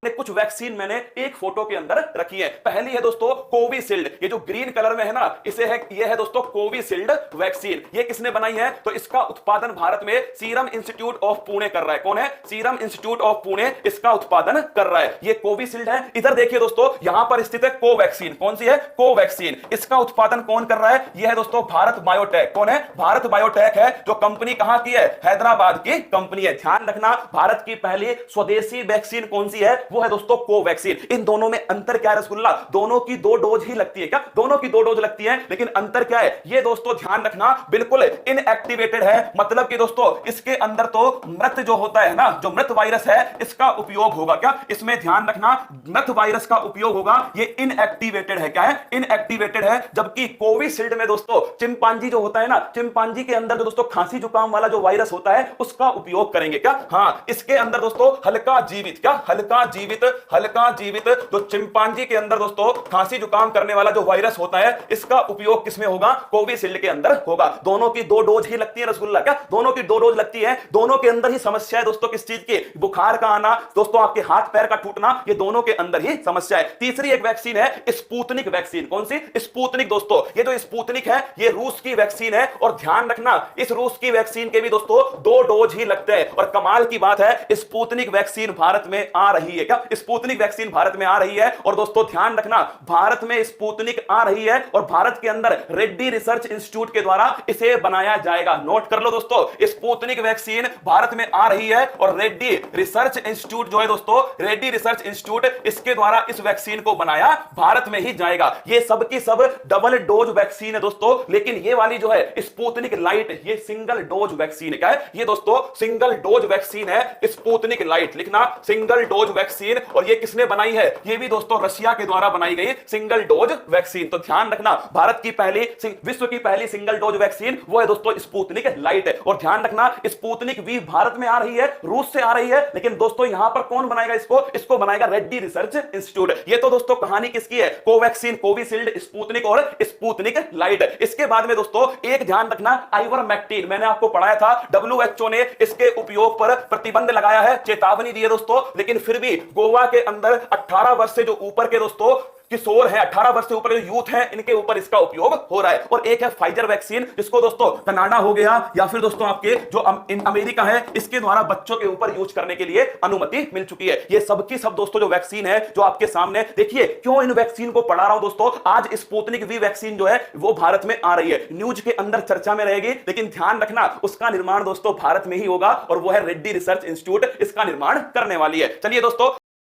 कुछ वैक्सीन मैंने एक फोटो के अंदर रखी है। पहली है दोस्तों कोविशील्ड, ये जो ग्रीन कलर में है ना, ये है दोस्तों कोविशील्ड वैक्सीन। ये किसने बनाई है? तो इसका उत्पादन भारत में सीरम इंस्टीट्यूट ऑफ पुणे कर रहा है। कौन है? सीरम इंस्टीट्यूट ऑफ पुणे इसका उत्पादन कर रहा है। ये कोविशील्ड है। इधर देखिए दोस्तों, यहां पर स्थित है कोवैक्सीन। कौन सी है? कोवैक्सीन। इसका उत्पादन कौन कर रहा है? यह है दोस्तों भारत बायोटेक। कौन है? भारत बायोटेक है, जो कंपनी कहां की है? हैदराबाद की कंपनी है। ध्यान रखना, भारत की पहली स्वदेशी वैक्सीन कौन सी है? वो है दोस्तों कोवैक्सीन। इन दोनों में अंतर क्या है रसगुल्ला? दोनों की 2 डोज ही लगती है। क्या दोनों की 2 डोज लगती है? लेकिन अंतर क्या है? ये दोस्तों ध्यान रखना बिल्कुल इनएक्टिवेटेड है। मतलब कि दोस्तों इसके अंदर तो मृत जो होता है ना, जो मृत वायरस है, इसका उपयोग होगा। क्या इसमें ध्यान रखना, मृत वायरस का उपयोग होगा। ये इनएक्टिवेटेड है। क्या है? इनएक्टिवेटेड है। जबकि कोविशील्ड में दोस्तों चिंपांजी जो होता है ना, चिंपांजी के अंदर जो दोस्तों खांसी जुकाम वाला जो वायरस होता है, उसका उपयोग करेंगे। क्या? हाँ, इसके अंदर दोस्तों हल्का जीवित, क्या हल्का जीवित जो चिंपांजी के अंदर दोस्तों खांसी जुकाम करने वाला जो वायरस होता है, इसका उपयोग किसमें होगा? कोविशील्ड के अंदर होगा। दोनों की 2 डोज ही लगती है रसगुल्ला। क्या दोनों की 2 डोज लगती है? दोनों के अंदर ही समस्या है दोस्तों। किस चीज की? बुखार का आना, दोस्तों आपके हाथ पैर का टूटना, ये दोनों के अंदर ही समस्या है। तीसरी एक वैक्सीन है स्पुतनिक वैक्सीन। कौन सी? स्पुतनिक। दोस्तों ये जो स्पुतनिक है, ये रूस की वैक्सीन है। और ध्यान रखना, इस रूस की वैक्सीन के भी दोस्तों 2 डोज ही लगते हैं। और कमाल की बात है, स्पुतनिक वैक्सीन भारत में आ रही है। क्या स्पुतनिक वैक्सीन भारत में आ रही है? और दोस्तों ध्यान रखना, भारत में स्पुतनिक आ रही है और भारत के अंदर रेड्डी रिसर्च इंस्टीट्यूट के द्वारा इसे बनाया जाएगा। नोट कर लो दोस्तों, स्पुतनिक वैक्सीन भारत में आ रही है और रेड्डी रिसर्च इंस्टीट्यूट जो है दोस्तों, रेड्डी रिसर्च इंस्टीट्यूट, इसके द्वारा इस वैक्सीन को बनाया भारत में ही जाएगा। ये सब की सब डबल डोज वैक्सीन है दोस्तों। लेकिन ये वाली जो है स्पुतनिक लाइट, ये सिंगल डोज वैक्सीन है। क्या है? ये दोस्तों सिंगल डोज वैक्सीन है, स्पुतनिक लाइट लिखना, सिंगल डोज वैक्सीन। और ये किसने बनाई है? ये भी दोस्तों रशिया के द्वारा बनाई गई सिंगल डोज वैक्सीन। तो ध्यान रखना, भारत की पहली, विश्व की पहली सिंगल डोज वैक्सीन वो है दोस्तों स्पुतनिक लाइट है। और ध्यान रखना, स्पुतनिक वी भारत में आ रही है, रूस से आ रही है। लेकिन दोस्तों यहां पर कौन बनाएगा इसको बनाएगा रेड्डी रिसर्च इंस्टीट्यूट। ये तो दोस्तों कहानी किसकी है? कोवैक्सीन, कोविशील्ड, स्पुतनिक और स्पुतनिक लाइट। इसके बाद में दोस्तों एक ध्यान रखना, आइवरमेक्टिन, मैंने आपको पढ़ाया था, WHO ने इसके उपयोग पर प्रतिबंध लगाया है, चेतावनी दी है दोस्तों। लेकिन फिर भी गोवा के अंदर 18 वर्ष से जो ऊपर के दोस्तों किशोर है, 18 वर्ष से ऊपर जो यूथ है, इनके ऊपर इसका उपयोग हो रहा है। और एक है फाइजर वैक्सीन, जिसको दोस्तों कनाडा हो गया या फिर दोस्तों आपके जो अमेरिका है, इसके द्वारा बच्चों के ऊपर यूज करने के लिए अनुमति मिल चुकी है। ये सबकी सब दोस्तों जो वैक्सीन है जो आपके सामने देखिए, क्यों इन वैक्सीन को पढ़ा रहा हूं दोस्तों, आज स्पुतनिक वी वैक्सीन जो है वो भारत में आ रही है, न्यूज के अंदर चर्चा में रहेगी। लेकिन ध्यान रखना, उसका निर्माण दोस्तों भारत में ही होगा और वो है रेड्डी रिसर्च इंस्टीट्यूट इसका निर्माण करने वाली है। चलिए दोस्तों।